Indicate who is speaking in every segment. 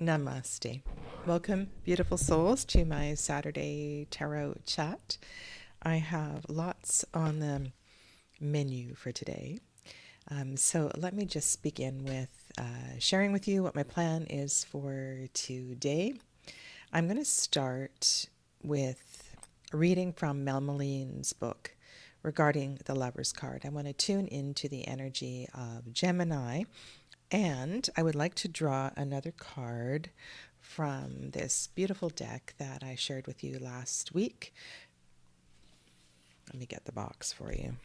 Speaker 1: Namaste. Welcome, beautiful souls, to my Saturday tarot chat. I have lots on the menu for today. So let me just begin with sharing with you what my plan is for today. I'm going to start with reading from Melmoline's book regarding the Lover's card. I want to tune into the energy of Gemini, and I would like to draw another card from this beautiful deck that I shared with you last week. Let me get the box for you.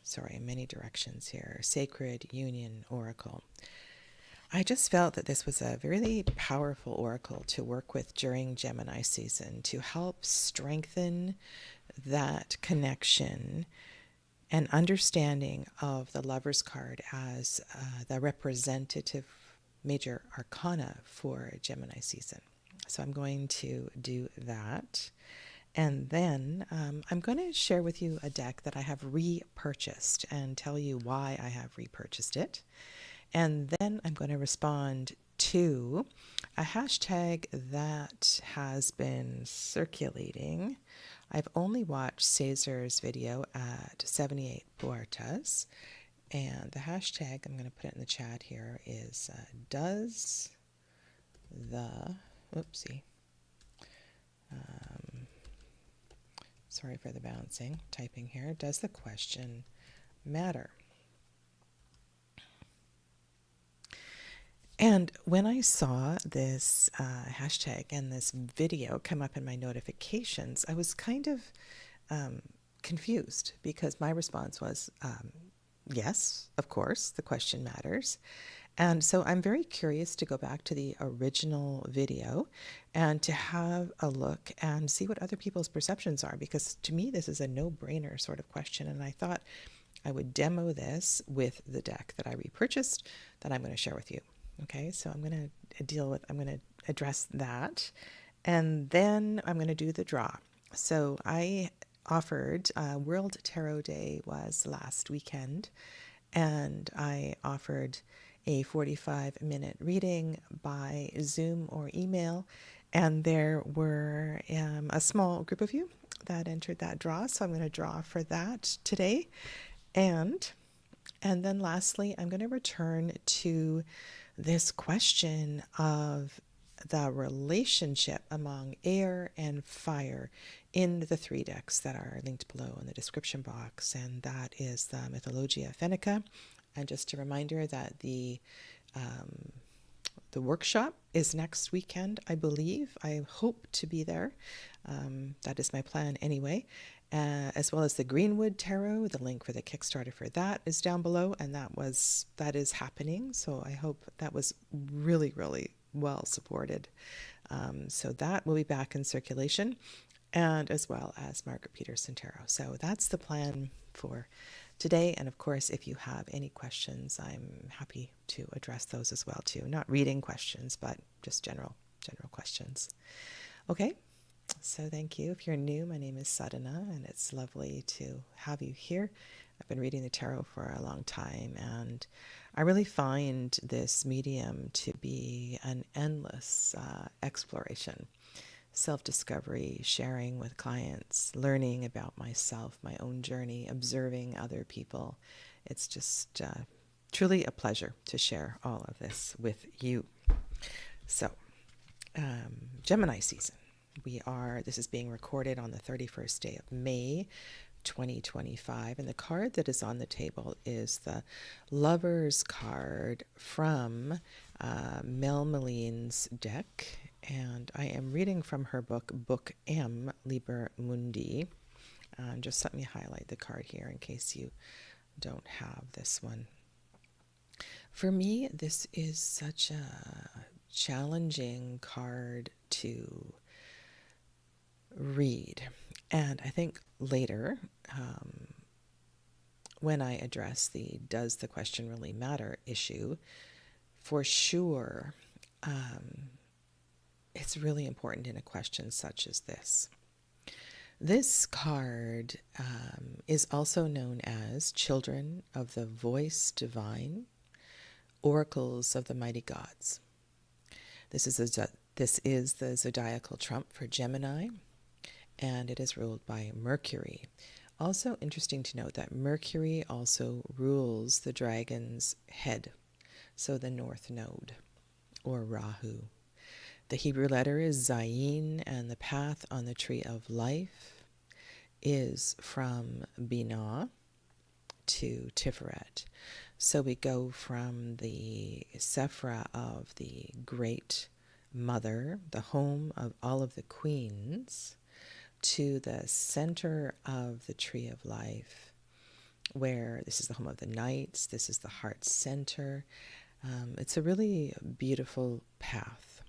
Speaker 1: Sorry, many directions here. Sacred Union Oracle. I just felt that this was a really powerful oracle to work with during Gemini season to help strengthen that connection and understanding of the Lover's card as the representative major arcana for Gemini season. So I'm going to do that. And then I'm going to share with you a deck that I have repurchased and tell you why I have repurchased it. And then I'm going to respond to a hashtag that has been circulating. I've only watched Cesar's video at 78 Puertas, and the hashtag, I'm going to put it in the chat here, is does the, oopsie, sorry for the bouncing, typing here, does the question matter? And when I saw this hashtag and this video come up in my notifications, I was kind of confused because my response was, yes, of course, the question matters. And so I'm very curious to go back to the original video and to have a look and see what other people's perceptions are, because to me, this is a no-brainer sort of question. And I thought I would demo this with the deck that I repurchased that I'm going to share with you. Okay, so I'm going to address that, and then I'm going to do the draw. So I offered, World Tarot Day was last weekend, and I offered a 45-minute reading by Zoom or email, and there were a small group of you that entered that draw, so I'm going to draw for that today. And then lastly, I'm going to return to this question of the relationship among air and fire in the three decks that are linked below in the description box, and that is the Mythologia Fennica. And just a reminder that the workshop is next weekend, I believe. I hope to be there. That is my plan anyway. As well as the Greenwood Tarot. The link for the Kickstarter for that is down below, and that is happening. So I hope that was really, really well supported. So that will be back in circulation, and as well as Margaret Peterson Tarot. So that's the plan for today. And of course, if you have any questions, I'm happy to address those as well too. Not reading questions, but just general questions. Okay. So thank you. If you're new, my name is Sadhana, and it's lovely to have you here. I've been reading the tarot for a long time, and I really find this medium to be an endless exploration, self-discovery, sharing with clients, learning about myself, my own journey, observing other people. It's just truly a pleasure to share all of this with you. So, Gemini season. This is being recorded on the 31st day of May, 2025. And the card that is on the table is the Lover's card from Melmoline's deck. And I am reading from her book, Book M, Liber Mundi. Just let me highlight the card here in case you don't have this one. For me, this is such a challenging card to read. And I think later, when I address the does the question really matter issue, for sure, it's really important in a question such as this. This card is also known as Children of the Voice Divine, Oracles of the Mighty Gods. This is the zodiacal trump for Gemini, and it is ruled by Mercury. Also interesting to note that Mercury also rules the dragon's head, so the North Node, or Rahu. The Hebrew letter is Zayin, and the path on the tree of life is from Binah to Tiferet. So we go from the Sephra of the Great Mother, the home of all of the queens, to the center of the tree of life, where this is the home of the knights, this is the heart center. It's a really beautiful path.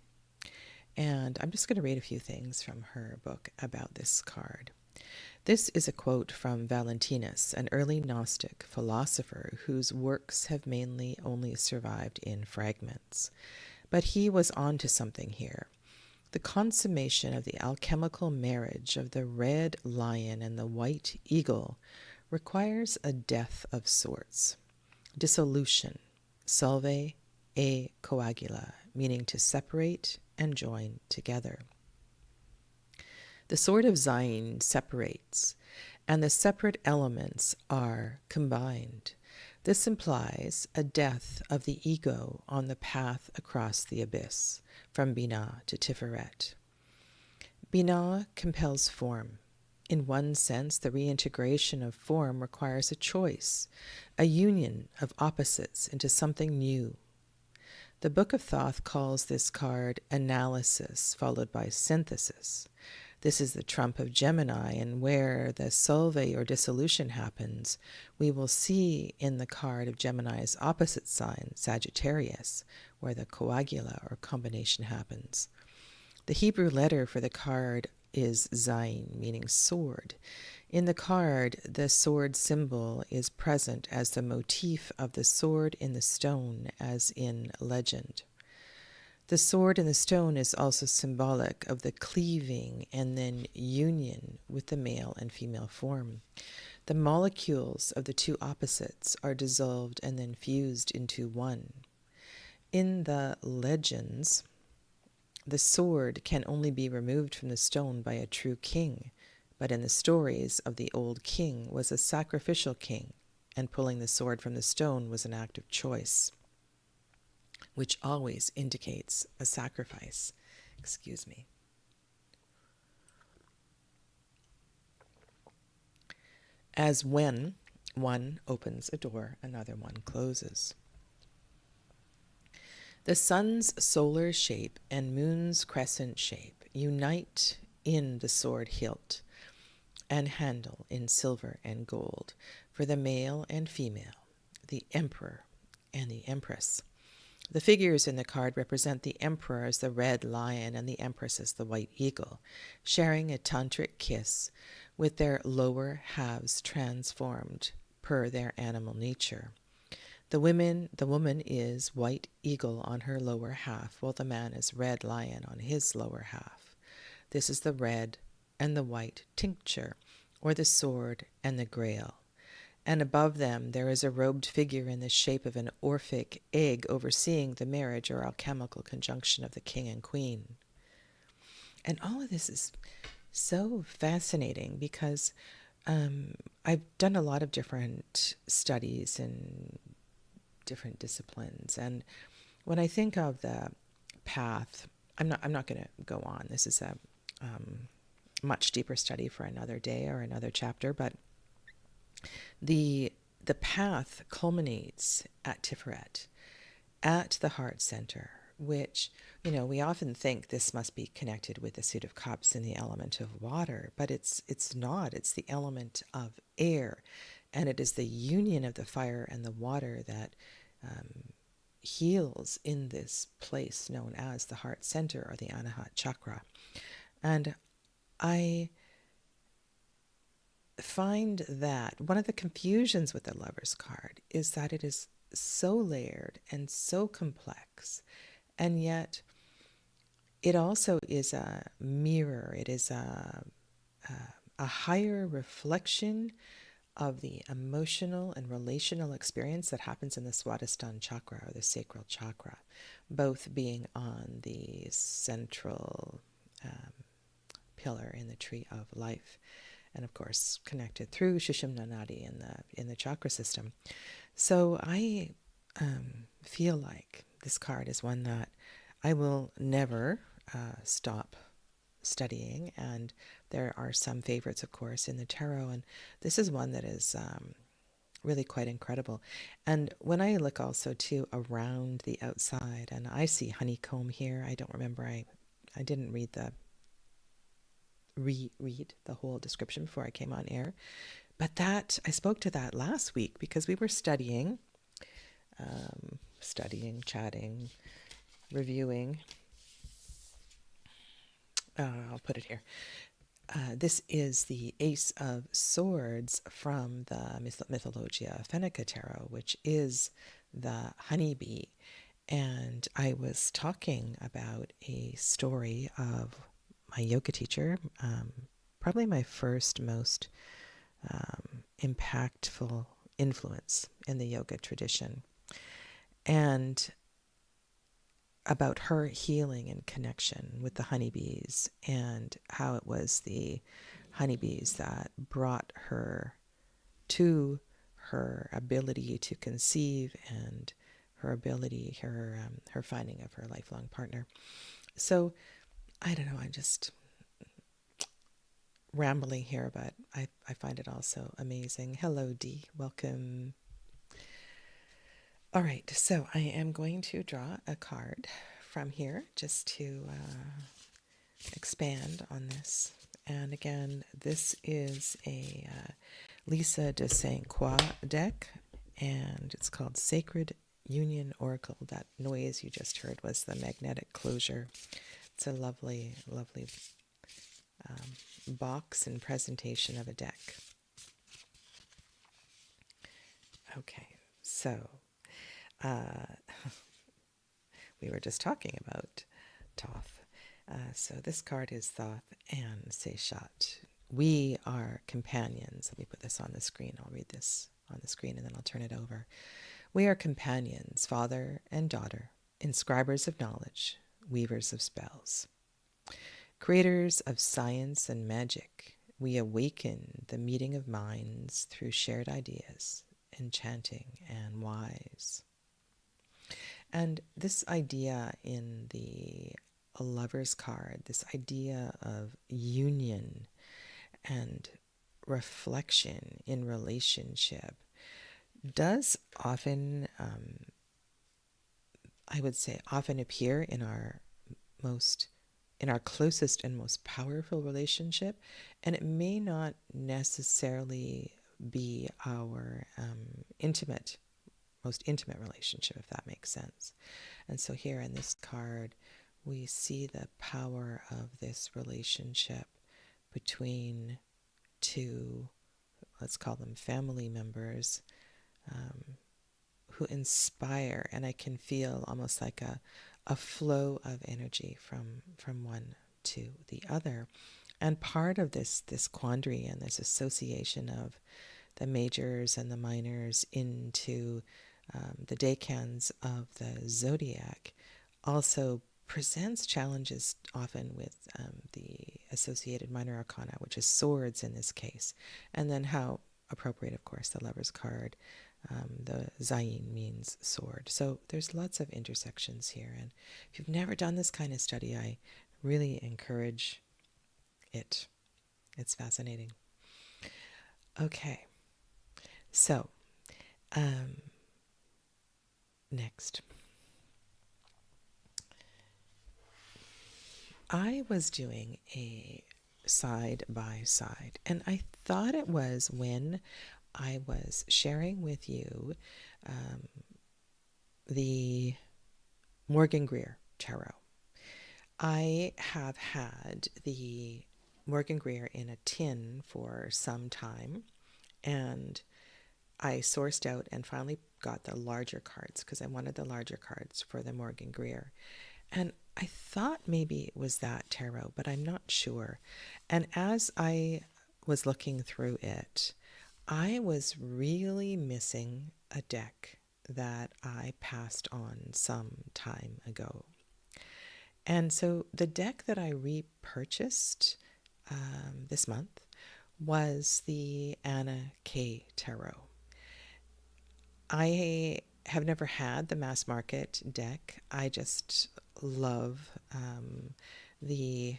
Speaker 1: And I'm just going to read a few things from her book about this card. This is a quote from Valentinus, an early Gnostic philosopher whose works have mainly only survived in fragments. But he was on to something here. The consummation of the alchemical marriage of the red lion and the white eagle requires a death of sorts. Dissolution, solve e coagula, meaning to separate and join together. The sword of Zayin separates, and the separate elements are combined. This implies a death of the ego on the path across the abyss, from Binah to Tiferet. Binah compels form. In one sense, the reintegration of form requires a choice, a union of opposites into something new. The Book of Thoth calls this card analysis, followed by synthesis. This is the trump of Gemini, and where the solve or dissolution happens, we will see in the card of Gemini's opposite sign, Sagittarius, where the coagula or combination happens. The Hebrew letter for the card is Zayin, meaning sword. In the card, the sword symbol is present as the motif of the sword in the stone, as in legend. The sword in the stone is also symbolic of the cleaving and then union with the male and female form. The molecules of the two opposites are dissolved and then fused into one. In the legends, the sword can only be removed from the stone by a true king, but in the stories of the old king was a sacrificial king, and pulling the sword from the stone was an act of choice, which always indicates a sacrifice. Excuse me. As when one opens a door, another one closes. The sun's solar shape and moon's crescent shape unite in the sword hilt and handle in silver and gold for the male and female, the emperor and the empress. The figures in the card represent the emperor as the red lion and the empress as the white eagle, sharing a tantric kiss with their lower halves transformed per their animal nature. The woman is white eagle on her lower half, while the man is red lion on his lower half. This is the red and the white tincture, or the sword and the grail. And above them there is a robed figure in the shape of an Orphic egg overseeing the marriage or alchemical conjunction of the king and queen. And all of this is so fascinating because I've done a lot of different studies in different disciplines. And when I think of the path, I'm not going to go on. This is a much deeper study for another day or another chapter, but the path culminates at Tiferet, at the heart center, which, we often think this must be connected with the Suit of Cups and the element of water, but it's not. It's the element of air, and it is the union of the fire and the water that heals in this place known as the heart center or the Anahat chakra. And I find that one of the confusions with the Lover's card is that it is so layered and so complex, and yet it also is a mirror. It is a higher reflection of the emotional and relational experience that happens in the Swadhisthana chakra, or the sacral chakra, both being on the central pillar in the tree of life, and of course connected through Sushumna Nadi in the chakra system. So I feel like this card is one that I will never stop studying, and there are some favorites, of course, in the tarot, and this is one that is really quite incredible. And when I look also too around the outside, and I see honeycomb here. I don't remember, I didn't read the whole description before I came on air, but that I spoke to that last week because we were studying, chatting, reviewing. I'll put it here. This is the Ace of Swords from the Mythologia Fennica tarot, which is the honeybee. And I was talking about a story of my yoga teacher, probably my first most impactful influence in the yoga tradition, and about her healing and connection with the honeybees, and how it was the honeybees that brought her to her ability to conceive and her ability, her finding of her lifelong partner. So I don't know, I'm just rambling here, but I find it also amazing. Hello, Dee. Welcome. All right, so I am going to draw a card from here just to expand on this. And again, this is a Lisa de Saint Croix deck, and it's called Sacred Union Oracle. That noise you just heard was the magnetic closure. It's a lovely, lovely box and presentation of a deck. Okay, so we were just talking about Thoth. So this card is Thoth and Seshat. We are companions. Let me put this on the screen. I'll read this on the screen and then I'll turn it over. We are companions, father and daughter, inscribers of knowledge, weavers of spells. Creators of science and magic, we awaken the meeting of minds through shared ideas, enchanting and wise. And this idea in the Lover's card, this idea of union and reflection in relationship, does often, I would say, often appear in our closest and most powerful relationship, and it may not necessarily be our most intimate relationship, if that makes sense. And so here in this card, we see the power of this relationship between two, let's call them family members, who inspire, and I can feel almost like a flow of energy from one to the other. And part of this quandary and this association of the majors and the minors into the decans of the zodiac also presents challenges often with the associated minor arcana, which is swords in this case. And then how appropriate, of course, the Lover's card, the Zayin means sword. So there's lots of intersections here. And if you've never done this kind of study, I really encourage it. It's fascinating. Okay. So, next. I was doing a side by side, and I thought it was when I was sharing with you the Morgan Greer Tarot. I have had the Morgan Greer in a tin for some time, and I sourced out and finally got the larger cards because I wanted the larger cards for the Morgan Greer. And I thought maybe it was that tarot, but I'm not sure. And as I was looking through it, I was really missing a deck that I passed on some time ago. And so the deck that I repurchased this month was the Anna K Tarot. I have never had the mass market deck. I just love the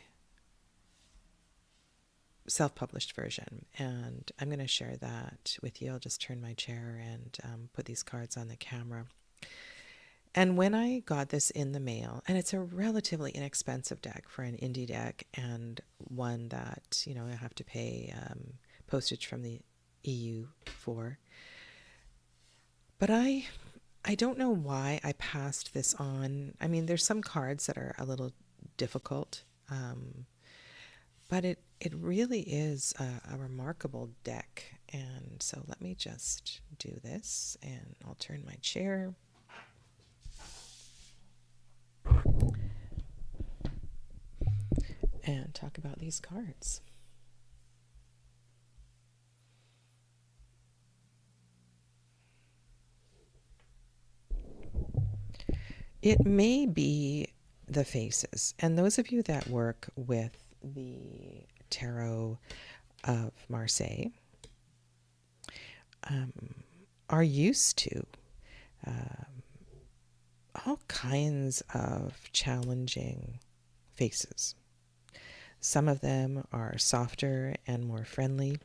Speaker 1: self-published version, and I'm going to share that with you. I'll just turn my chair and put these cards on the camera. And when I got this in the mail, and it's a relatively inexpensive deck for an indie deck, and one that, you know, I have to pay postage from the EU for. But I don't know why I passed this on. I mean, there's some cards that are a little difficult, but it really is a remarkable deck. And so let me just do this, and I'll turn my chair. And talk about these cards. It may be the faces, and those of you that work with the Tarot of Marseille are used to all kinds of challenging faces. Some of them are softer and more friendly.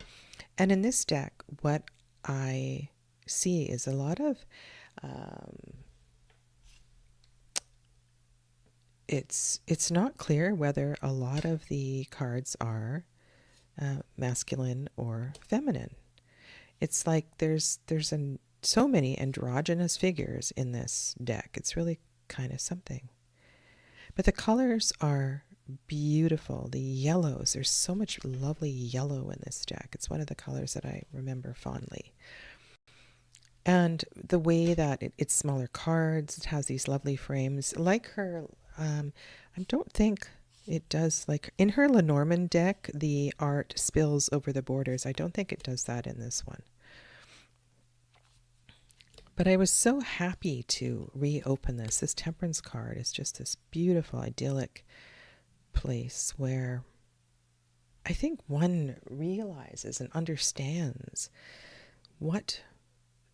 Speaker 1: And in this deck, what I see is a lot of it's not clear whether a lot of the cards are masculine or feminine. It's like there's so many androgynous figures in this deck. It's really kind of something. But the colors are beautiful. The yellows, there's so much lovely yellow in this deck. It's one of the colors that I remember fondly. And the way that it's smaller cards, it has these lovely frames. Like her, I don't think it does, like in her Lenormand deck, the art spills over the borders. I don't think it does that in this one. But I was so happy to reopen this. This Temperance card is just this beautiful, idyllic place where I think one realizes and understands what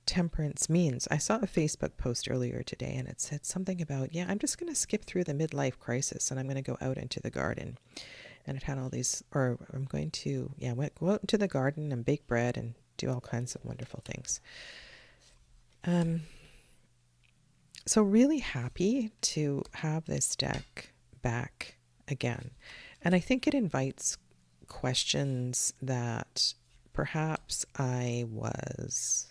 Speaker 1: temperance means. I saw a Facebook post earlier today, and it said something about, yeah, I'm just going to skip through the midlife crisis and I'm going to go out into the garden. And it had all these, or I'm going to, go out into the garden and bake bread and do all kinds of wonderful things. So really happy to have this deck back again. And I think it invites questions that perhaps I was,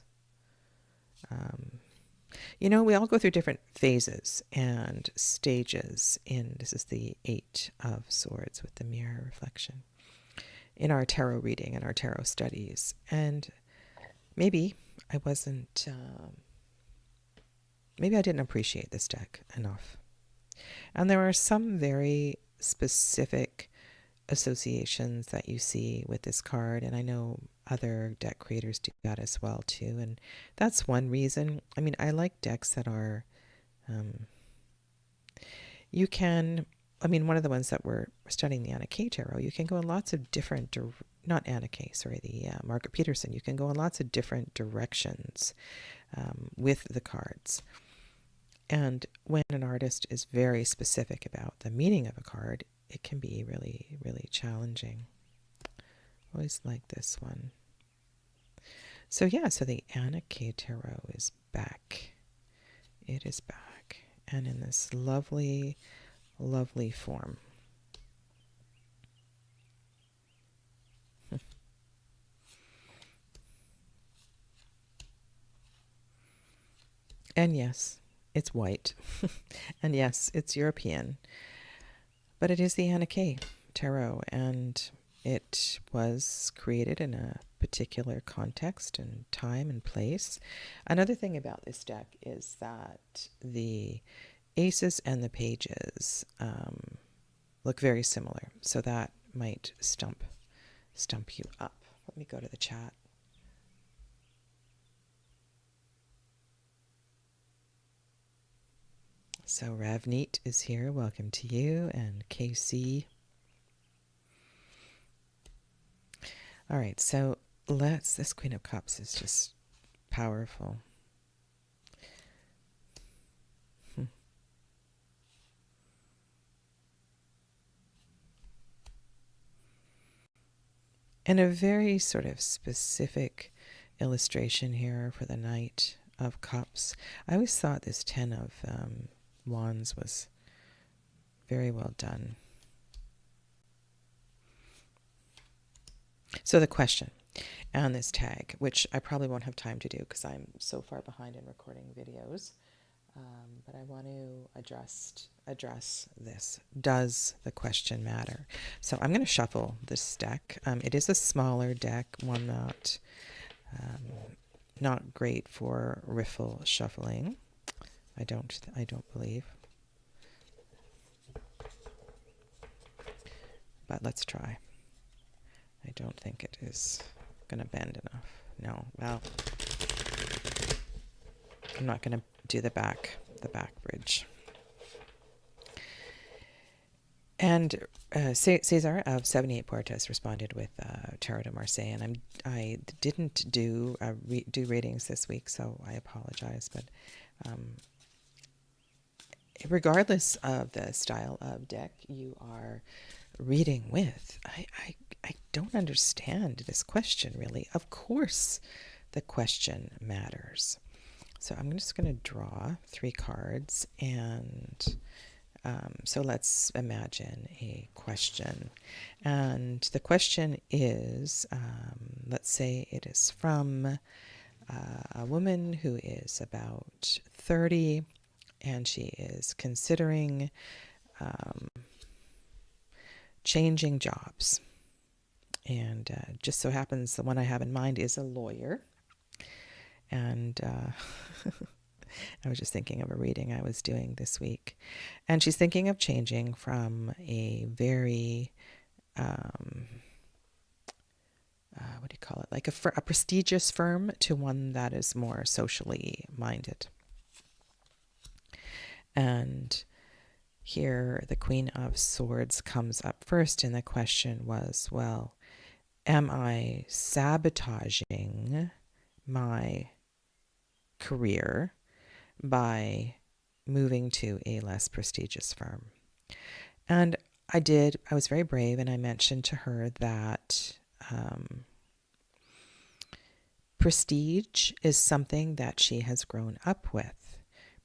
Speaker 1: we all go through different phases and stages this is the Eight of Swords with the mirror reflection, in our tarot reading and our tarot studies. And maybe I wasn't, maybe I didn't appreciate this deck enough. And there are some very specific associations that you see with this card, and I know other deck creators do that as well too, and that's one reason. I mean, I like decks that are one of the ones that we're studying, the Anna K Tarot, you can go in lots of different not Anna K, sorry, the Margaret Peterson. You can go in lots of different directions with the cards. And when an artist is very specific about the meaning of a card, it can be really, really challenging. Always like this one. So so the Anna K Tarot is back. It is back. And in this lovely, lovely form. And yes, it's white. And yes, it's European. But it is the Anna K Tarot, and it was created in a particular context and time and place. Another thing about this deck is that the aces and the pages look very similar, so that might stump you up. Let me go to the chat. So Ravneet is here. Welcome to you. And KC. All right, so this Queen of Cups is just powerful. And a very sort of specific illustration here for the Knight of Cups. I always thought this Ten of Wands was very well done. So the question on this tag, which I probably won't have time to do because I'm so far behind in recording videos, but I want to address this. Does the question matter? So I'm going to shuffle this deck. It is a smaller deck, one that not great for riffle shuffling. I don't believe. But let's try. I don't think it is going to bend enough. No, well, I'm not going to do the back bridge. And Cesar of 78 Puertas responded with Tarot de Marseille, and I didn't do readings this week, so I apologize. But regardless of the style of deck you are reading with, I don't understand this question really. Of course, the question matters. So I'm just going to draw 3 cards, and so let's imagine a question. And the question is, let's say it is from a woman who is about 30, and she is considering changing jobs. And just so happens the one I have in mind is a lawyer. And I was just thinking of a reading I was doing this week. And she's thinking of changing from a very, what do you call it? Like a prestigious firm to one that is more socially minded. And here the Queen of Swords comes up first, and the question was, well, am I sabotaging my career by moving to a less prestigious firm? And I was very brave, and I mentioned to her that prestige is something that she has grown up with.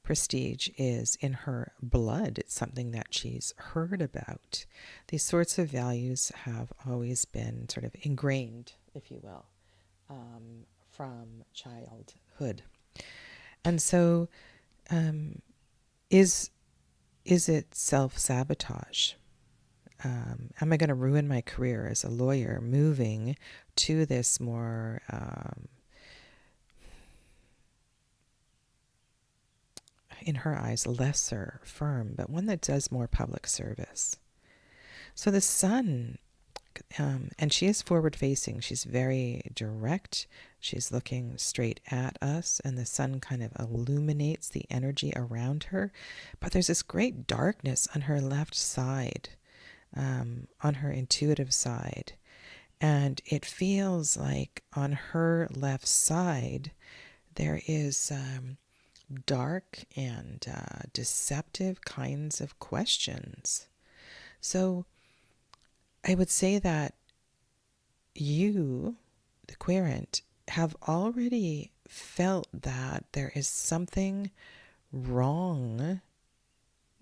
Speaker 1: Prestige is in her blood. It's something that she's heard about. These sorts of values have always been sort of ingrained, if you will, from childhood. And so is it self-sabotage? Am I going to ruin my career as a lawyer moving to this more in her eyes, lesser firm, but one that does more public service? So the sun, and she is forward-facing. She's very direct. She's looking straight at us, and the sun kind of illuminates the energy around her. But there's this great darkness on her left side, on her intuitive side. And it feels like on her left side, there is dark and deceptive kinds of questions. So I would say that you, the querent, have already felt that there is something wrong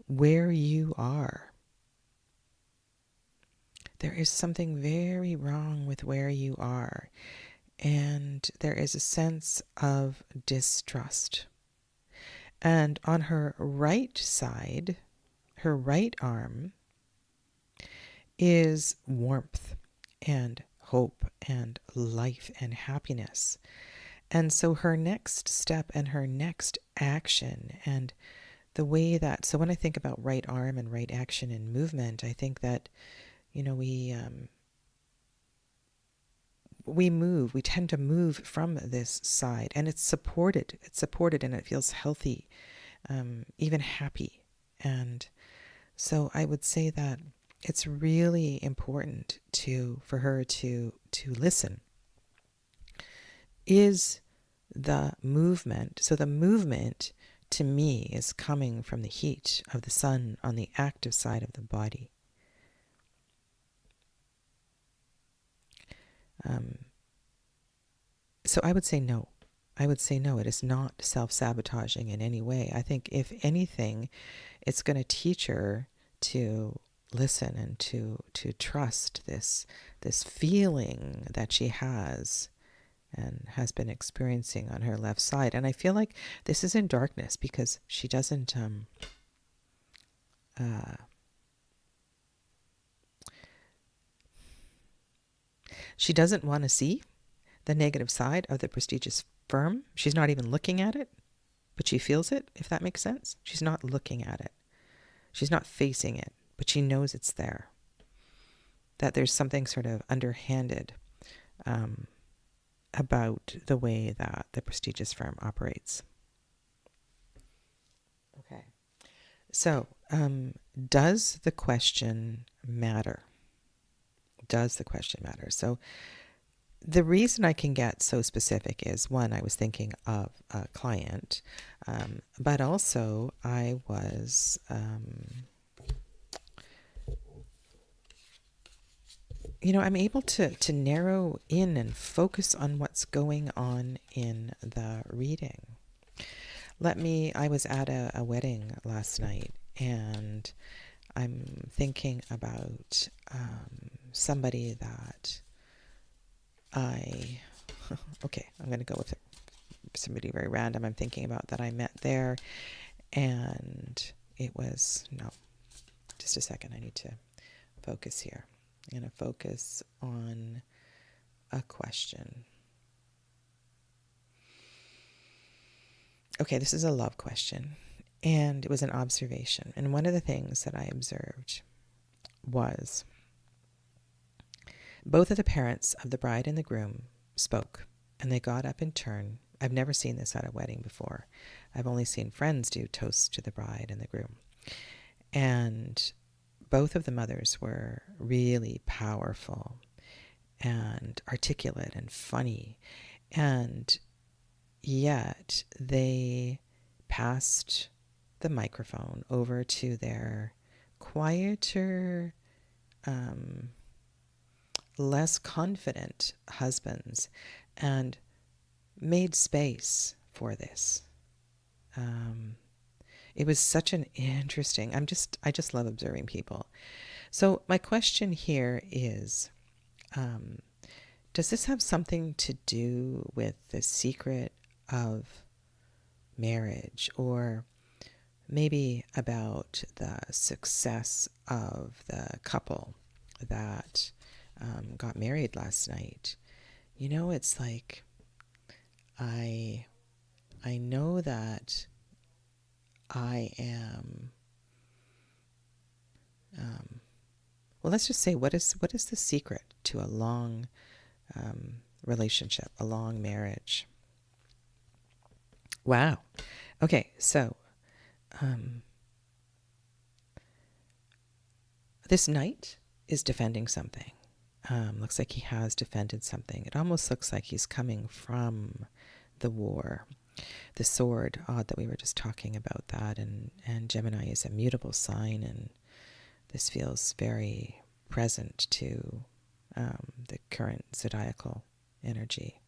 Speaker 1: where you are. There is something very wrong with where you are. And there is a sense of distrust. And on her right side, her right arm, is warmth and hope and life and happiness. And so her next step and her next action, and the way that, so when I think about right arm and right action and movement, I think that, we tend to move from this side, and it's supported and it feels healthy, even happy. And so I would say that it's really important for her to listen. Is the movement, so the movement to me is coming from the heat of the sun on the active side of the body. So I would say no. I would say no, it is not self-sabotaging in any way. I think if anything, it's going to teach her to listen and to trust this feeling that she has and has been experiencing on her left side. And I feel like this is in darkness because she doesn't she doesn't want to see the negative side of the prestigious firm. She's not even looking at it, but she feels it, if that makes sense. She's not looking at it. She's not facing it, but she knows it's there. That there's something sort of underhanded about the way that the prestigious firm operates. Okay. So, does the question matter? Does the question matter? So, the reason I can get so specific is, one, I was thinking of a client, but also I was I'm able to narrow in and focus on what's going on in the reading. I was at a wedding last night, and I'm thinking about somebody that okay, I'm going to go with somebody very random I'm thinking about that I met there, and it was, no, just a second, I need to focus here. I'm going to focus on a question. Okay, this is a love question, and it was an observation. And one of the things that I observed was both of the parents of the bride and the groom spoke, and they got up in turn. I've never seen this at a wedding before. I've only seen friends do toasts to the bride and the groom. And both of the mothers were really powerful and articulate and funny, and yet they passed the microphone over to their quieter, less confident husbands and made space for this. It was such an interesting, I just love observing people. So my question here is, does this have something to do with the secret of marriage, or maybe about the success of the couple that got married last night? It's like, I know that I am, well, let's just say, what is the secret to a long relationship, a long marriage? Wow. Okay, so this knight is defending something. Looks like he has defended something. It almost looks like he's coming from the war. The sword, odd that we were just talking about that, and Gemini is a mutable sign, and this feels very present to the current zodiacal energy.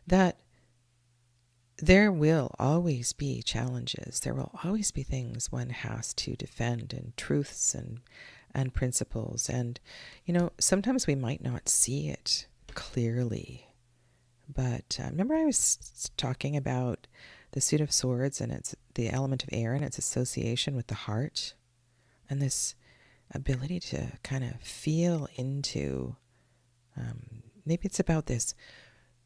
Speaker 1: That there will always be challenges. There will always be things one has to defend, and truths and principles. And, sometimes we might not see it clearly. But remember I was talking about the Suit of Swords and it's the element of air and its association with the heart, and this ability to kind of feel into, maybe it's about this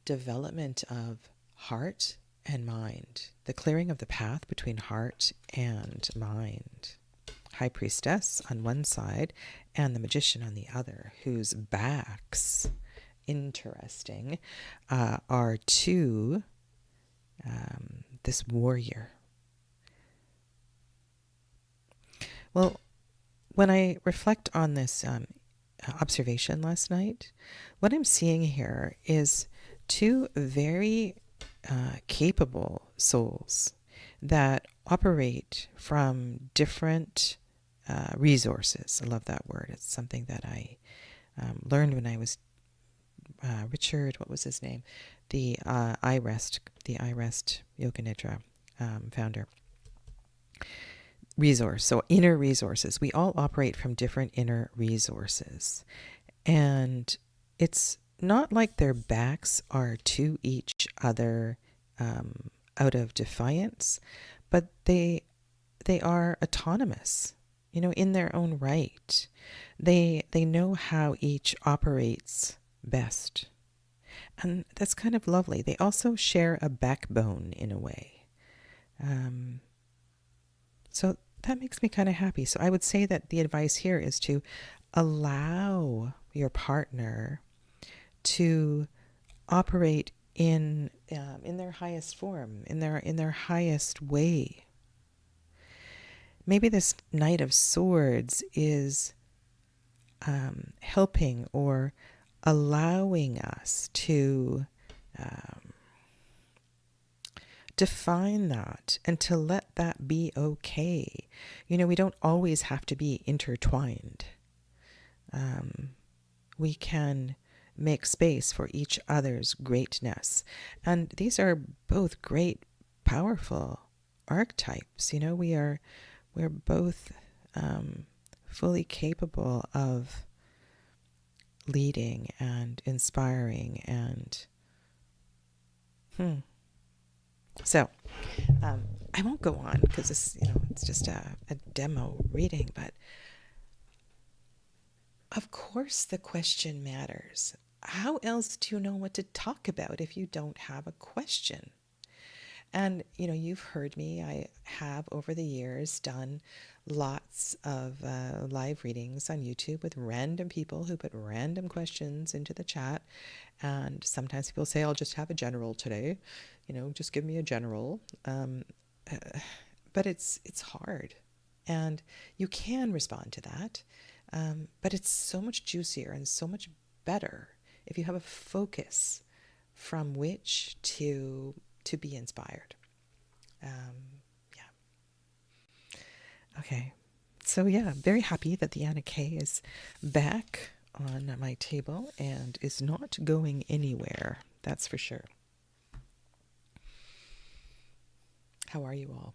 Speaker 1: development of heart and mind, the clearing of the path between heart and mind. High Priestess on one side and the Magician on the other, whose backs, interesting, are to this warrior. Well, when I reflect on this observation last night, what I'm seeing here is two very capable souls that operate from different resources. I love that word. It's something that I learned when I was Richard, what was his name? The iRest Yoga Nidra founder. Resource, so inner resources. We all operate from different inner resources. And it's not like their backs are to each other out of defiance, but they are autonomous, in their own right. They know how each operates best. And that's kind of lovely. They also share a backbone in a way. So that makes me kind of happy. So I would say that the advice here is to allow your partner to operate in their highest form, in their highest way. Maybe this Knight of Swords is helping or allowing us to define that and to let that be okay. We don't always have to be intertwined. We can make space for each other's greatness. And these are both great, powerful archetypes. We're both fully capable of leading and inspiring and So I won't go on because this, it's just a demo reading, but of course the question matters. How else do you know what to talk about if you don't have a question? And, you've heard me. I have over the years done lots of live readings on YouTube with random people who put random questions into the chat. And sometimes people say, I'll just have a general today, just give me a general. But it's hard. And you can respond to that. But it's so much juicier and so much better if you have a focus from which to be inspired. Yeah. Okay. So very happy that the Anna K is back on my table and is not going anywhere. That's for sure. How are you all?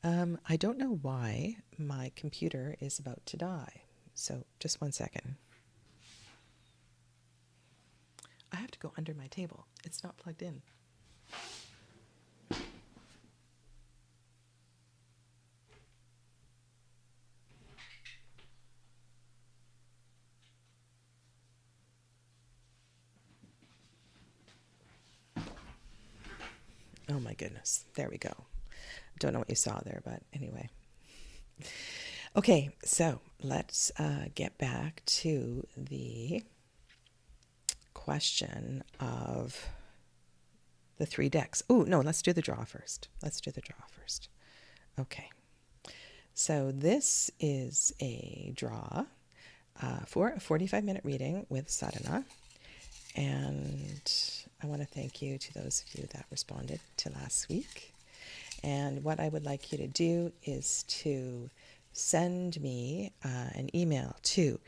Speaker 1: I don't know why my computer is about to die. So just 1 second. I have to go under my table. It's not plugged in. Oh my goodness. There we go. Don't know what you saw there, but anyway. Okay, so let's get back to the question of the 3 decks. Oh, no, let's do the draw first. Okay. So this is a draw for a 45-minute reading with Sadhana. And I want to thank you to those of you that responded to last week. And what I would like you to do is to send me an email to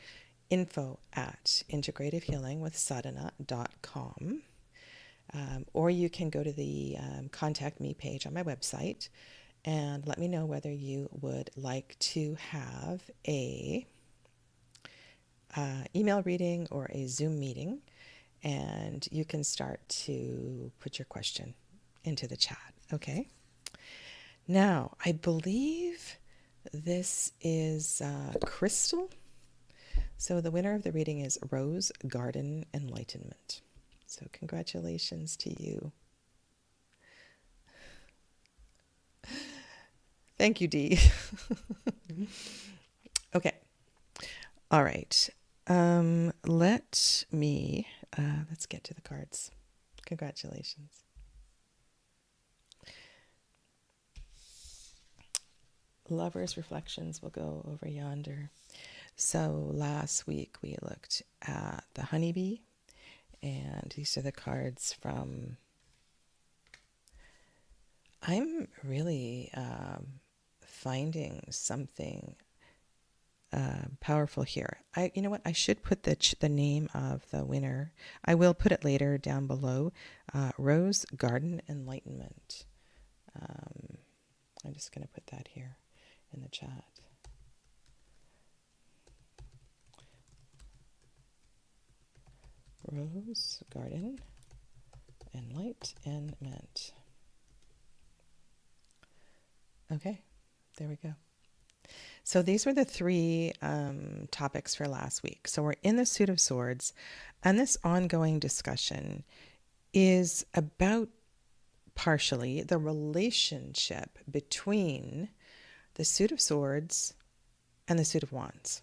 Speaker 1: info@integrativehealingwithsadhana.com. Or you can go to the contact me page on my website and let me know whether you would like to have a email reading or a Zoom meeting, and you can start to put your question into the chat. Okay. Now, I believe this is Crystal. So the winner of the reading is Rose Garden Enlightenment. So congratulations to you. Thank you, Dee. Okay. All right. Let's get to the cards. Congratulations. Lovers' reflections will go over yonder. So last week we looked at the honeybee, and these are the cards from. I'm really finding something powerful here. You know what? I should put the name of the winner. I will put it later down below. Rose Garden Enlightenment. I'm just going to put that here in the chat. Rose Garden Enlightenment. Okay, there we go. So these were the three topics for last week. So we're in the Suit of Swords, and this ongoing discussion is about partially the relationship between the Suit of Swords and the Suit of Wands,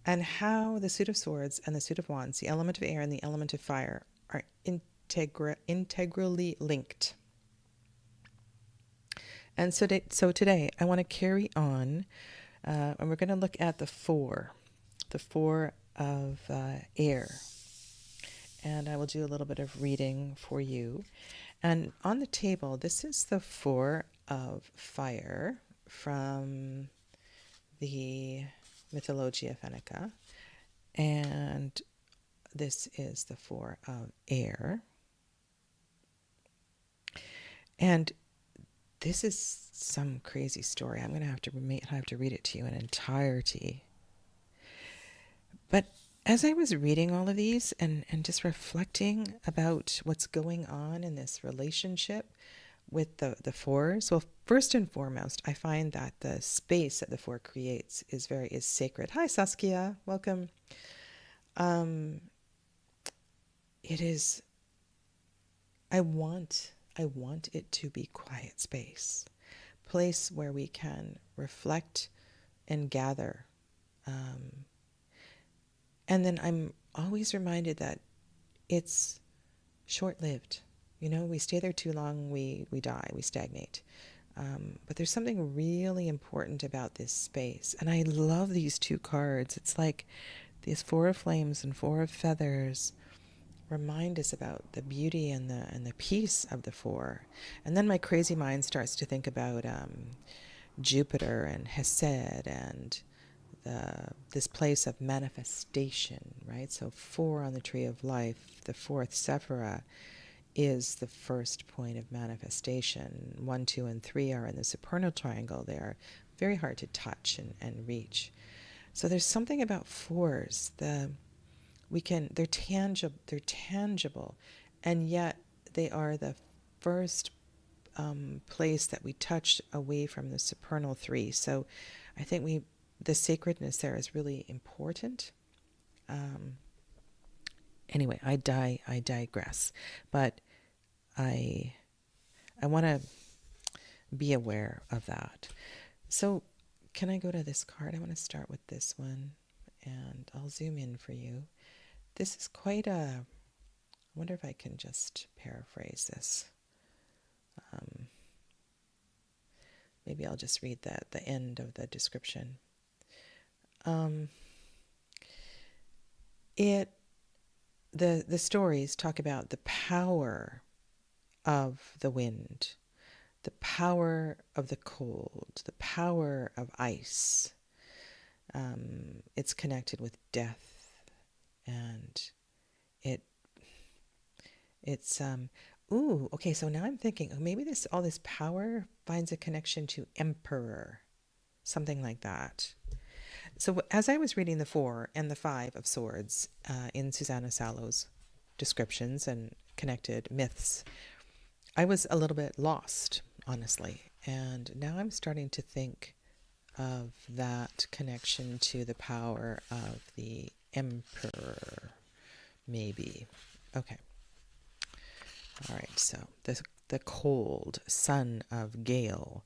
Speaker 1: and how the Suit of Swords and the Suit of Wands, the element of air and the element of fire, are integrally linked. And so today I want to carry on, and we're going to look at the four of air. And I will do a little bit of reading for you. And on the table, this is the 4 of fire from the Mythologia Fennica. And this is the 4 of air. And this is some crazy story. I'm going to have to read it to you in entirety. But as I was reading all of these and just reflecting about what's going on in this relationship with the 4s, well, first and foremost, I find that the space that the 4 creates is sacred. Hi, Saskia. Welcome. It is, I want it to be quiet space, place where we can reflect and gather. And then I'm always reminded that it's short-lived. You know, we stay there too long, we die, we stagnate. But there's something really important about this space. And I love these 2 cards. It's like these 4 of flames and 4 of feathers remind us about the beauty and the peace of the 4. And then my crazy mind starts to think about Jupiter and Hesed and this place of manifestation, right? So 4 on the tree of life, the 4th Sephira is the first point of manifestation. 1, 2, and 3 are in the supernal triangle. They are very hard to touch and reach. So there's something about 4s. They're tangible, and yet they are the first place that we touch away from the supernal 3. So I think the sacredness there is really important. Anyway, I digress, but I want to be aware of that. So can I go to this card? I want to start with this one, and I'll zoom in for you. This is quite I wonder if I can just paraphrase this. Maybe I'll just read the end of the description. The stories talk about the power of the wind, the power of the cold, the power of ice. It's connected with death, and it's okay, so now I'm thinking, maybe all this power finds a connection to emperor, something like that. So as I was reading the 4 and the 5 of swords in Susanna Sallow's descriptions and connected myths, I was a little bit lost, honestly. And now I'm starting to think of that connection to the power of the emperor, maybe. Okay. All right, so the cold son of Gale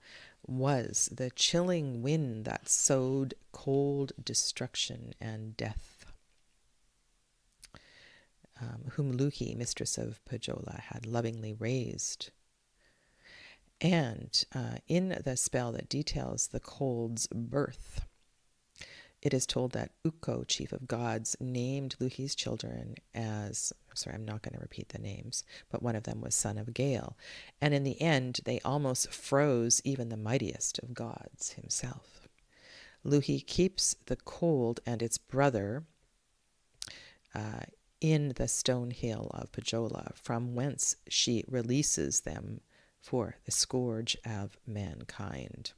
Speaker 1: was the chilling wind that sowed cold destruction and death, whom Luki, mistress of Pajola, had lovingly raised. And in the spell that details the cold's birth, it is told that Ukko, chief of gods, named Louhi's children as, sorry, I'm not going to repeat the names, but one of them was son of Gale. And in the end, they almost froze even the mightiest of gods himself. Louhi keeps the cold and its brother in the stone hill of Pohjola, from whence she releases them for the scourge of mankind.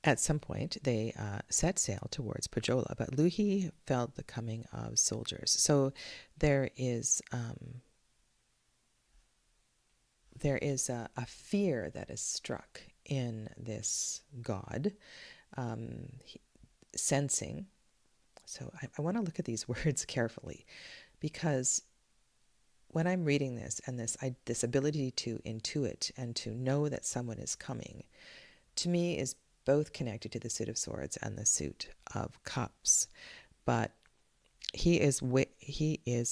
Speaker 1: At some point, they set sail towards Pohjola, but Louhi felt the coming of soldiers. So there is a fear that is struck in this god, sensing. So I want to look at these words carefully, because when I'm reading this and this ability to intuit and to know that someone is coming, to me is both connected to the Suit of Swords and the Suit of Cups. But he is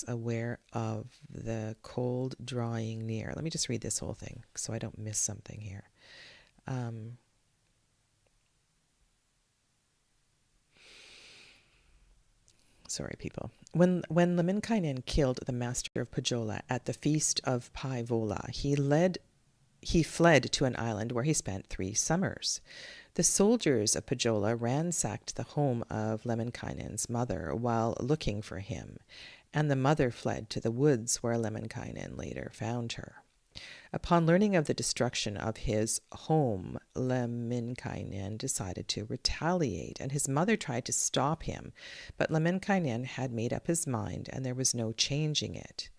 Speaker 1: aware of the cold drawing near. Let me just read this whole thing so I don't miss something here. Sorry, people. When Lemminkainen killed the master of Pohjola at the feast of Paivola, he fled to an island where he spent 3 summers. The soldiers of Pohjola ransacked the home of Lemminkainen's mother while looking for him, and the mother fled to the woods where Lemminkainen later found her. Upon learning of the destruction of his home, Lemminkainen decided to retaliate, and his mother tried to stop him, but Lemminkainen had made up his mind, and there was no changing it.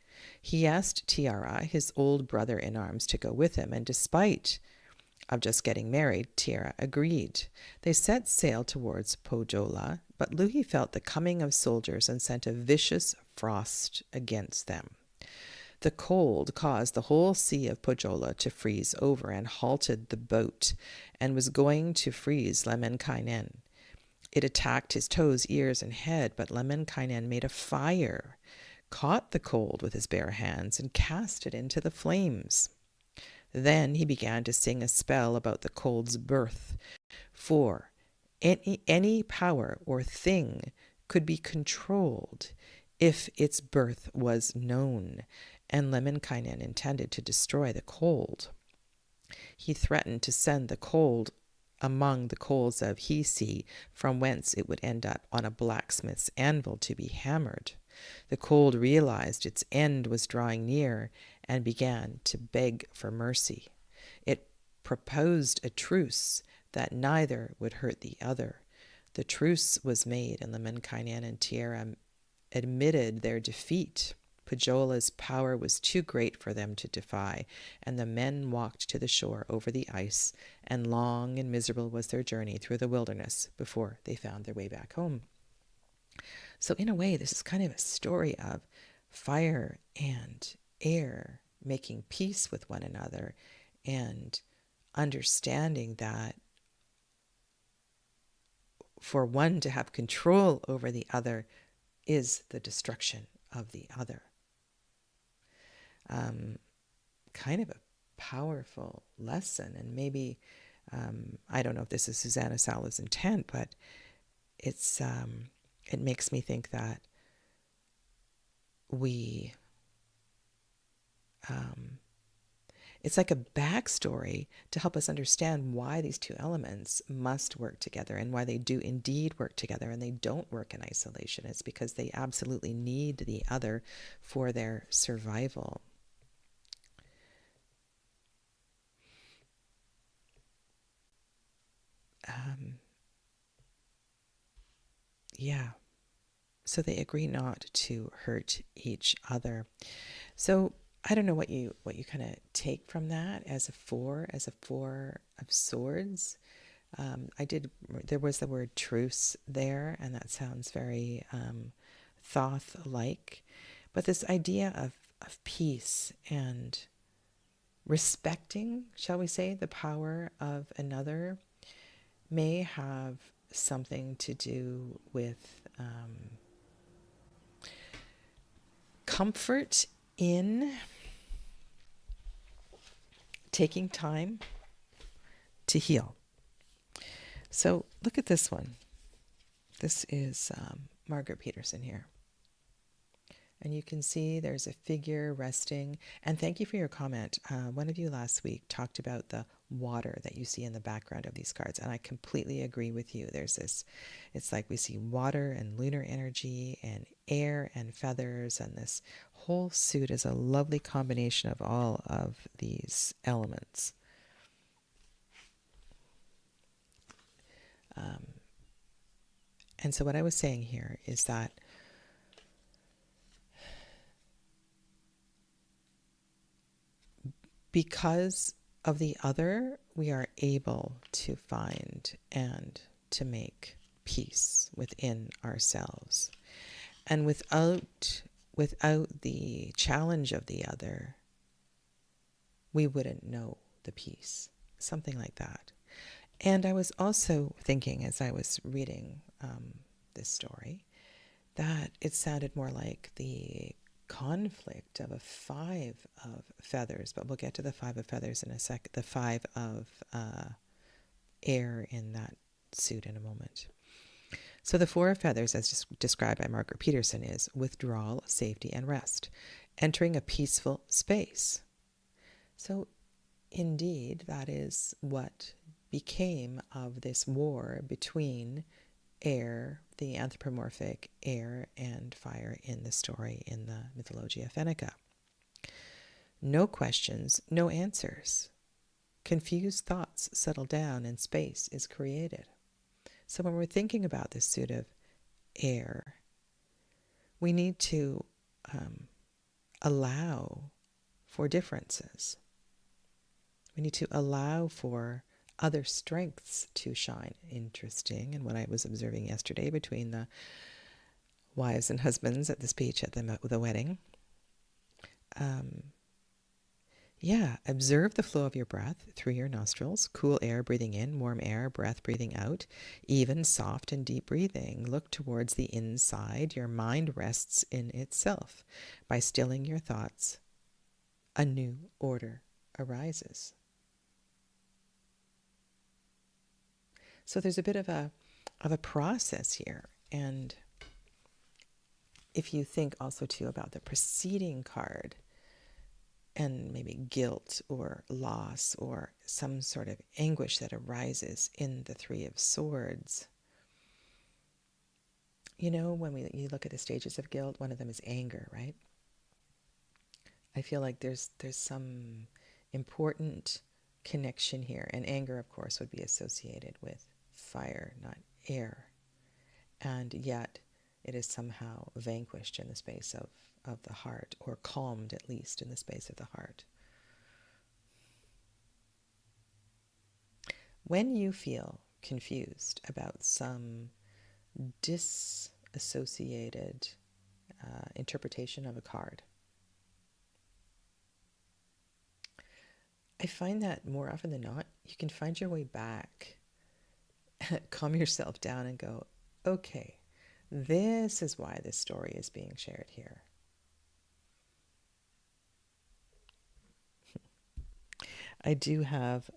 Speaker 1: He asked Tiara, his old brother-in-arms, to go with him, and despite of just getting married, Tiara agreed. They set sail towards Pohjola, but Louhi felt the coming of soldiers and sent a vicious frost against them. The cold caused the whole sea of Pohjola to freeze over and halted the boat, and was going to freeze Lemminkainen. It attacked his toes, ears, and head, but Lemminkainen made a fire, caught the cold with his bare hands, and cast it into the flames. Then he began to sing a spell about the cold's birth, for any power or thing could be controlled if its birth was known, and Lemminkainen intended to destroy the cold. He threatened to send the cold among the coals of Hisi, from whence it would end up on a blacksmith's anvil to be hammered. The cold realized its end was drawing near and began to beg for mercy. It proposed a truce that neither would hurt the other. The truce was made, and Lemminkainen and Tiara admitted their defeat. Pohjola's power was too great for them to defy, and the men walked to the shore over the ice, and long and miserable was their journey through the wilderness before they found their way back home. So in a way, this is kind of a story of fire and air making peace with one another, and understanding that for one to have control over the other is the destruction of the other. Kind of a powerful lesson, and maybe I don't know if this is Susanna Sala's intent, but it makes me think that we it's like a backstory to help us understand why these two elements must work together, and why they do indeed work together and they don't work in isolation. It's because they absolutely need the other for their survival. Yeah. So they agree not to hurt each other. So I don't know what you kind of take from that as a four of swords. There was the word truce there, and that sounds very Thoth-like. But this idea of peace and respecting, shall we say, the power of another may have something to do with comfort in taking time to heal. So look at this one. This is Margaret Peterson here. And you can see there's a figure resting. And thank you for your comment. One of you last week talked about the water that you see in the background of these cards. And I completely agree with you. There's this, it's like we see water and lunar energy and air and feathers. And this whole suit is a lovely combination of all of these elements. And so what I was saying here is that because of the other, we are able to find and to make peace within ourselves. And without the challenge of the other, we wouldn't know the peace. Something like that. And I was also thinking as I was reading this story that it sounded more like the conflict of a 5 of feathers, but we'll get to the 5 of feathers in a sec. The 5 of air in that suit in a moment. So the 4 of feathers, as described by Margaret Peterson, is withdrawal, safety, and rest, entering a peaceful space. So indeed, that is what became of this war between air, the anthropomorphic air and fire in the story in the Mythologia Fennica. No questions, no answers. Confused thoughts settle down and space is created. So when we're thinking about this suit of air, we need to allow for differences. We need to allow for other strengths to shine. Interesting. And what I was observing yesterday between the wives and husbands at the speech at the wedding. Observe the flow of your breath through your nostrils. Cool air breathing in, warm air, breath breathing out. Even, soft, and deep breathing. Look towards the inside. Your mind rests in itself. By stilling your thoughts, a new order arises. So there's a bit of a process here. And if you think also too about the preceding card and maybe guilt or loss or some sort of anguish that arises in the 3 of Swords. You know, when you look at the stages of guilt, one of them is anger, right? I feel like there's some important connection here. And anger, of course, would be associated with fire, not air. And yet it is somehow vanquished in the space of the heart, or calmed at least in the space of the heart. When you feel confused about some disassociated interpretation of a card, I find that more often than not, you can find your way back, calm yourself down and go, okay, this is why this story is being shared here. I do have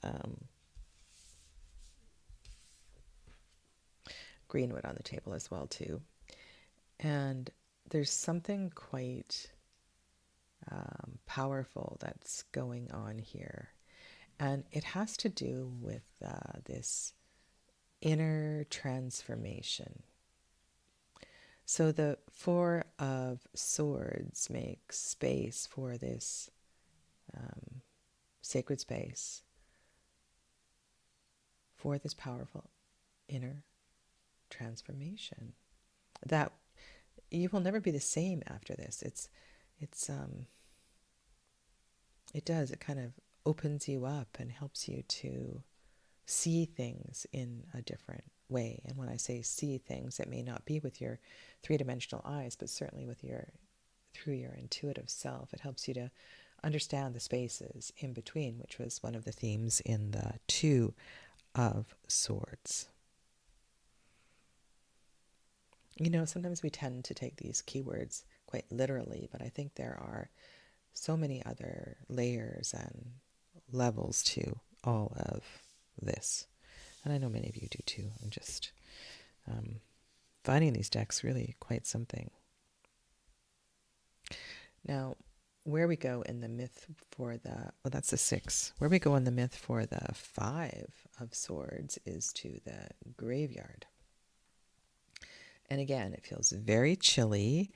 Speaker 1: greenwood on the table as well too. And there's something quite powerful that's going on here. And it has to do with this inner transformation. So the 4 of Swords makes space for this sacred space, for this powerful inner transformation. That you will never be the same after this. It kind of opens you up and helps you to see things in a different way. And when I say see things, it may not be with your 3-dimensional eyes, but certainly through your intuitive self. It helps you to understand the spaces in between, which was one of the themes in the 2 of Swords. You know, sometimes we tend to take these keywords quite quite literally, but I think there are so many other layers and levels to all of this. And I know many of you do too. I'm just finding these decks really quite something. Now, where we go in the myth for the, well, that's the 6. Where we go in the myth for the 5 of Swords is to the graveyard. And again, it feels very chilly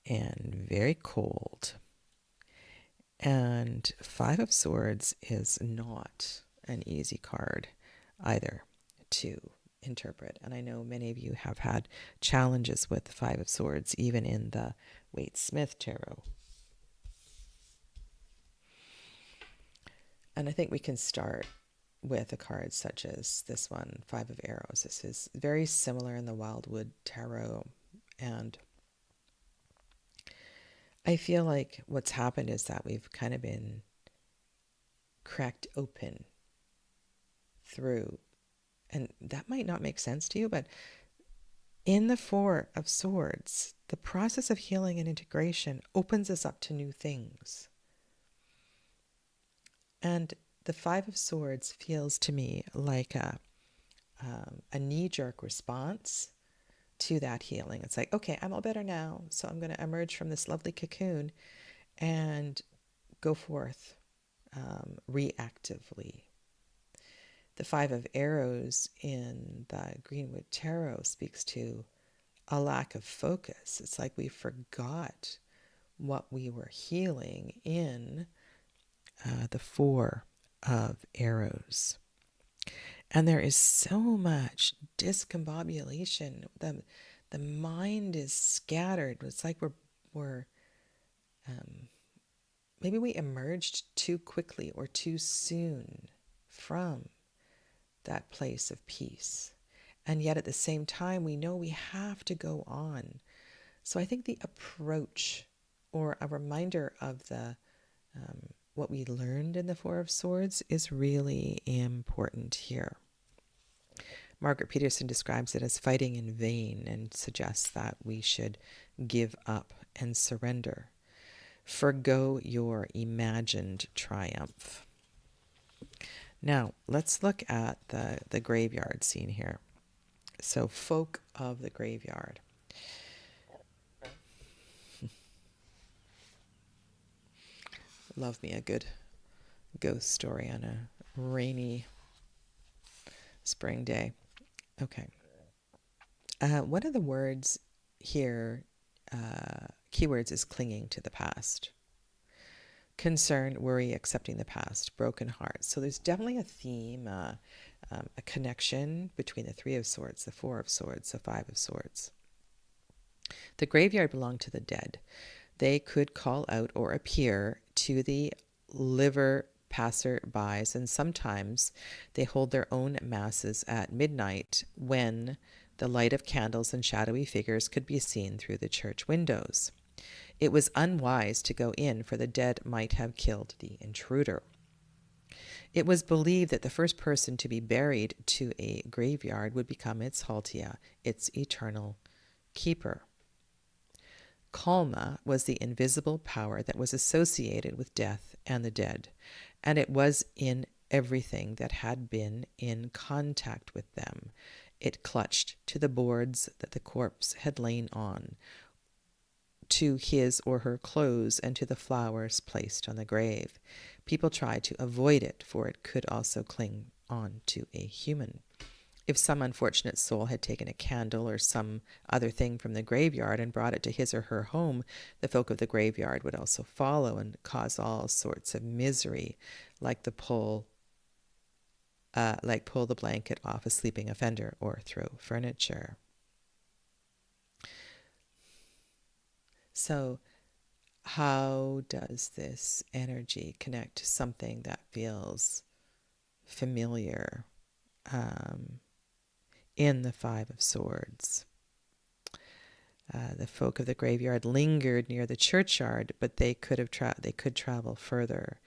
Speaker 1: and very cold. And 5 of Swords is not an easy card either to interpret. And I know many of you have had challenges with the 5 of Swords, even in the Waite-Smith Tarot. And I think we can start with a card such as this one, 5 of Arrows. This is very similar in the Wildwood Tarot. And I feel like what's happened is that we've kind of been cracked open through, and that might not make sense to you, but in the 4 of Swords, the process of healing and integration opens us up to new things. And the 5 of Swords feels to me like a knee-jerk response to that healing. It's like, okay, I'm all better now, so I'm going to emerge from this lovely cocoon and go forth reactively. The 5 of Arrows in the Greenwood Tarot speaks to a lack of focus. It's like we forgot what we were healing in the 4 of Arrows. And there is so much discombobulation. The mind is scattered. It's like we're maybe we emerged too quickly or too soon from that place of peace. And yet at the same time, we know we have to go on. So I think the approach, or a reminder of the what we learned in the 4 of Swords, is really important here. Margaret Peterson describes it as fighting in vain and suggests that we should give up and surrender. Forgo your imagined triumph. Now, let's look at the graveyard scene here. So, folk of the graveyard. Love me a good ghost story on a rainy spring day. Okay. One of the words here, keywords, is clinging to the past. Concern, worry, accepting the past, broken heart. So there's definitely a theme, a connection between the 3 of Swords, the 4 of Swords, the 5 of Swords. The graveyard belonged to the dead. They could call out or appear to the liver passer-bys, and sometimes they hold their own masses at midnight when the light of candles and shadowy figures could be seen through the church windows. It was unwise to go in, for the dead might have killed the intruder. It was believed that the first person to be buried to a graveyard would become its haltia, its eternal keeper. Kalma was the invisible power that was associated with death and the dead, and it was in everything that had been in contact with them. It clutched to the boards that the corpse had lain on, to his or her clothes, and to the flowers placed on the grave. People tried to avoid it, for it could also cling on to a human. If some unfortunate soul had taken a candle or some other thing from the graveyard and brought it to his or her home, the folk of the graveyard would also follow and cause all sorts of misery, like pull the blanket off a sleeping offender or throw furniture. So how does this energy connect to something that feels familiar in the 5 of Swords? The folk of the graveyard lingered near the churchyard, but they could travel further.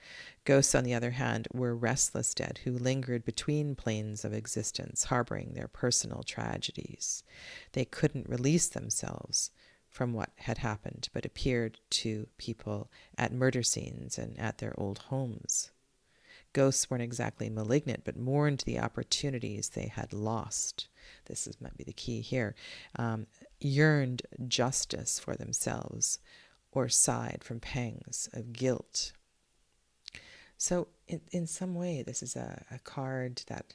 Speaker 1: Ghosts, on the other hand, were restless dead who lingered between planes of existence, harboring their personal tragedies. They couldn't release themselves from what had happened, but appeared to people at murder scenes and at their old homes. Ghosts weren't exactly malignant, but mourned the opportunities they had lost. Might be the key here. Yearned justice for themselves, or sighed from pangs of guilt. So in some way, this is a card that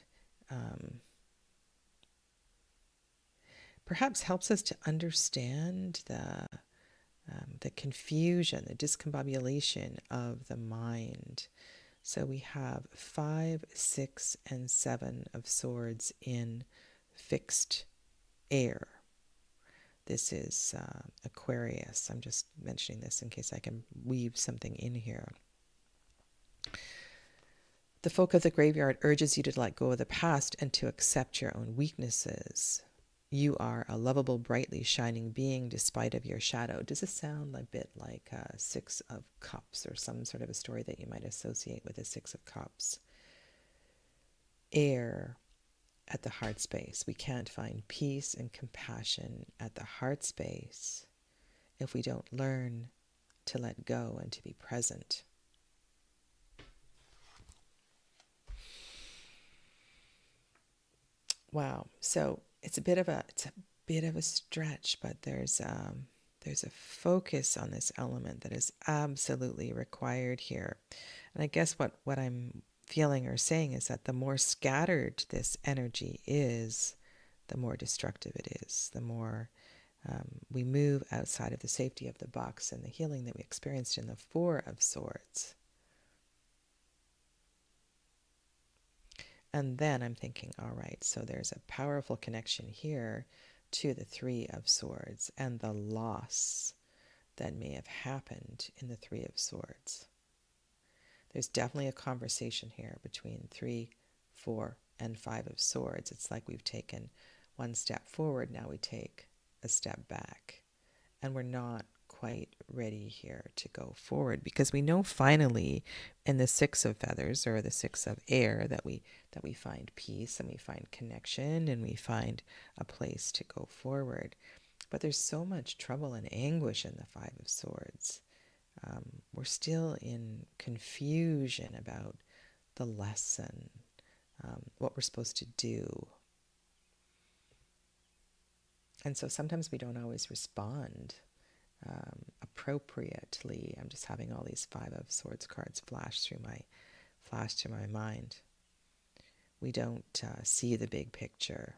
Speaker 1: perhaps helps us to understand the confusion, the discombobulation of the mind. So we have 5, 6, and 7 of swords in fixed air. This is Aquarius. I'm just mentioning this in case I can weave something in here. The folk of the graveyard urges you to let go of the past and to accept your own weaknesses. You are a lovable, brightly shining being despite of your shadow. Does this sound a bit like 6 of Cups, or some sort of a story that you might associate with a 6 of Cups? Air at the heart space. We can't find peace and compassion at the heart space if we don't learn to let go and to be present. Wow. So it's a bit of a stretch, but there's a focus on this element that is absolutely required here. And I guess what I'm feeling or saying is that the more scattered this energy is, the more destructive it is. The more we move outside of the safety of the box, and the healing that we experienced in the 4 of Swords. And then I'm thinking, all right, so there's a powerful connection here to the 3 of Swords and the loss that may have happened in the 3 of Swords. There's definitely a conversation here between 3, 4, and 5 of Swords. It's like we've taken one step forward, now we take a step back. And we're not quite ready here to go forward, because we know finally in the 6 of Feathers, or the 6 of Air, that we find peace and we find connection and we find a place to go forward. But there's so much trouble and anguish in the 5 of Swords. We're still in confusion about the lesson, what we're supposed to do. And so sometimes we don't always respond appropriately. I'm just having all these 5 of Swords cards flash through my mind. We don't see the big picture.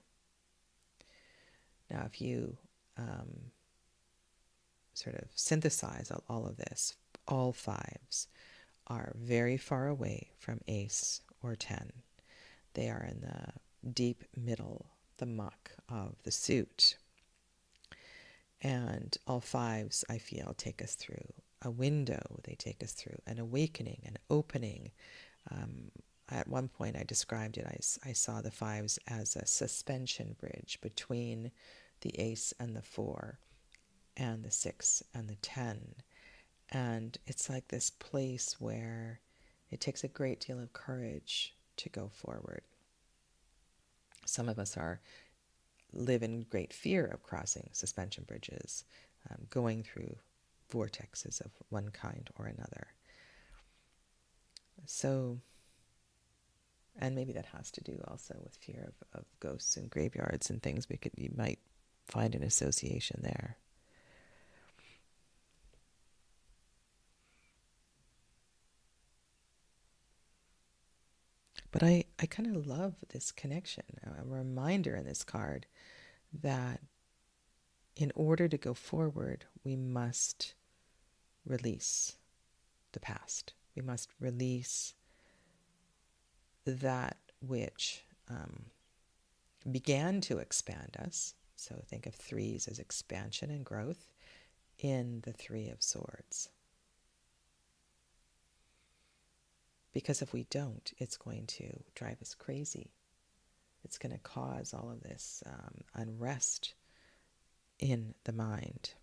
Speaker 1: Now, if you sort of synthesize all of this, all 5s are very far away from Ace or 10. They are in the deep middle, the muck of the suit. And all 5s, I feel, take us through a window. They take us through an awakening, an opening. At one point I described it, I saw the 5s as a suspension bridge between the Ace and the 4 and the 6 and the 10. And it's like this place where it takes a great deal of courage to go forward. Some of us live in great fear of crossing suspension bridges, going through vortexes of one kind or another. So, and maybe that has to do also with fear of ghosts and graveyards and things. You might find an association there. But I kind of love this connection, a reminder in this card that in order to go forward, we must release the past. We must release that which began to expand us. So think of 3s as expansion and growth in the 3 of Swords. Because if we don't, it's going to drive us crazy. It's going to cause all of this unrest in the mind.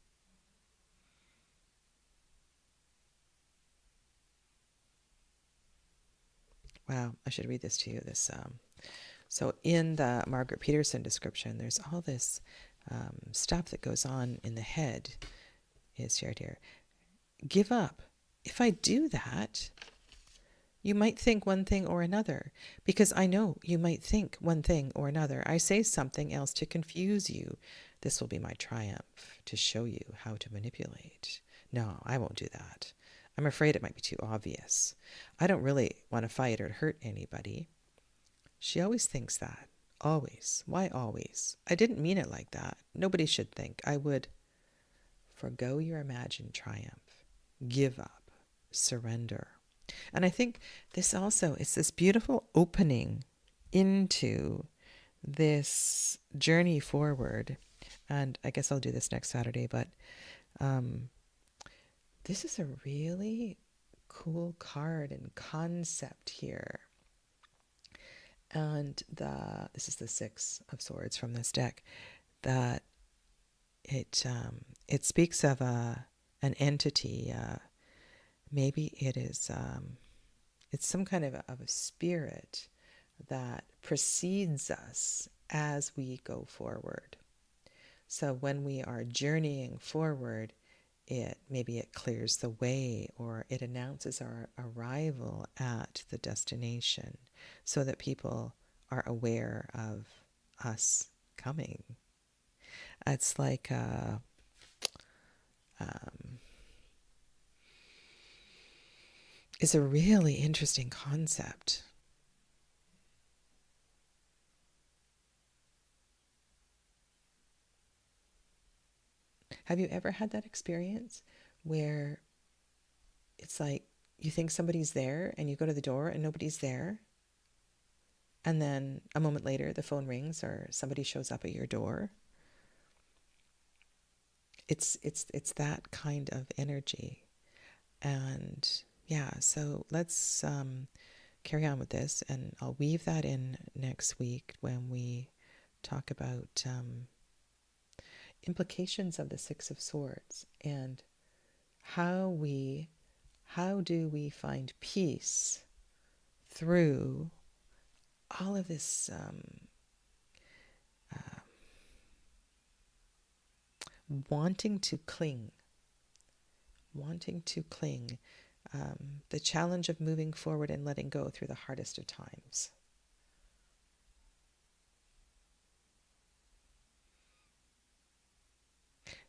Speaker 1: Wow, I should read this to you. So in the Margaret Peterson description, there's all this stuff that goes on in the head is shared here. Give up. If I do that, you might think one thing or another, because I know you might think one thing or another. I say something else to confuse you. This will be my triumph, to show you how to manipulate. No, I won't do that. I'm afraid it might be too obvious. I don't really want to fight or hurt anybody. She always thinks that. Always. Why always? I didn't mean it like that. Nobody should think I would. Forgo your imagined triumph. Give up. Surrender. And I think this also is this beautiful opening into this journey forward. And I guess I'll do this next Saturday, but this is a really cool card and concept here. And this is the Six of Swords from this deck, that it speaks of an entity. Maybe it is it's some kind of a spirit that precedes us as we go forward. So when we are journeying forward, maybe it clears the way, or it announces our arrival at the destination, so that people are aware of us coming. It's like it's a really interesting concept. Have you ever had that experience where it's like you think somebody's there and you go to the door and nobody's there? And then a moment later, the phone rings or somebody shows up at your door. It's that kind of energy. And yeah, so let's carry on with this, and I'll weave that in next week when we talk about implications of the Six of Swords and how do we find peace through all of this wanting to cling, the challenge of moving forward and letting go through the hardest of times.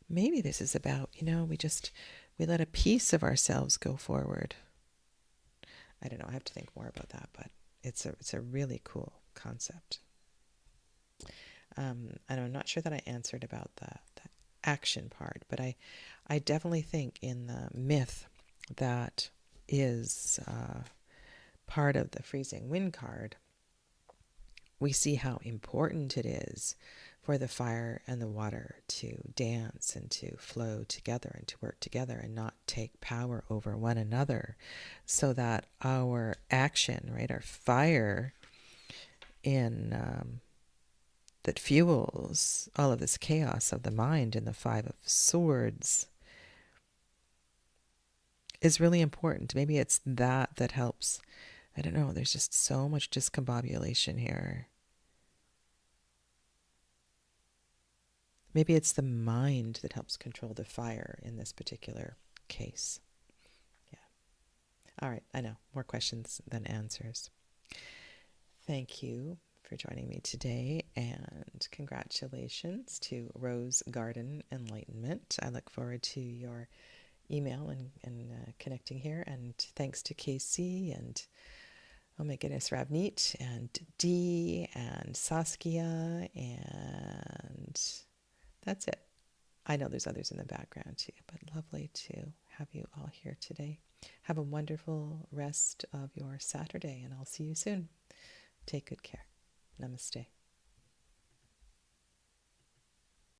Speaker 1: Maybe this is about, we let a piece of ourselves go forward. I don't know, I have to think more about that, but it's a really cool concept. And I'm not sure that I answered about the action part, but I definitely think in the myth that is part of the freezing wind card, we see how important it is for the fire and the water to dance and to flow together and to work together and not take power over one another, so that our action, right, our fire that fuels all of this chaos of the mind in the Five of Swords is really important. Maybe it's that helps. I don't know, there's just so much discombobulation here. Maybe it's the mind that helps control the fire in this particular case. Yeah. All right, I know, more questions than answers. Thank you for joining me today, and congratulations to Rose Garden Enlightenment. I look forward to your email and connecting here, and thanks to Casey and oh my goodness, Ravneet and Dee and Saskia, and that's it. I know there's others in the background too, but lovely to have you all here today. Have a wonderful rest of your Saturday, and I'll see you soon. Take good care. Namaste.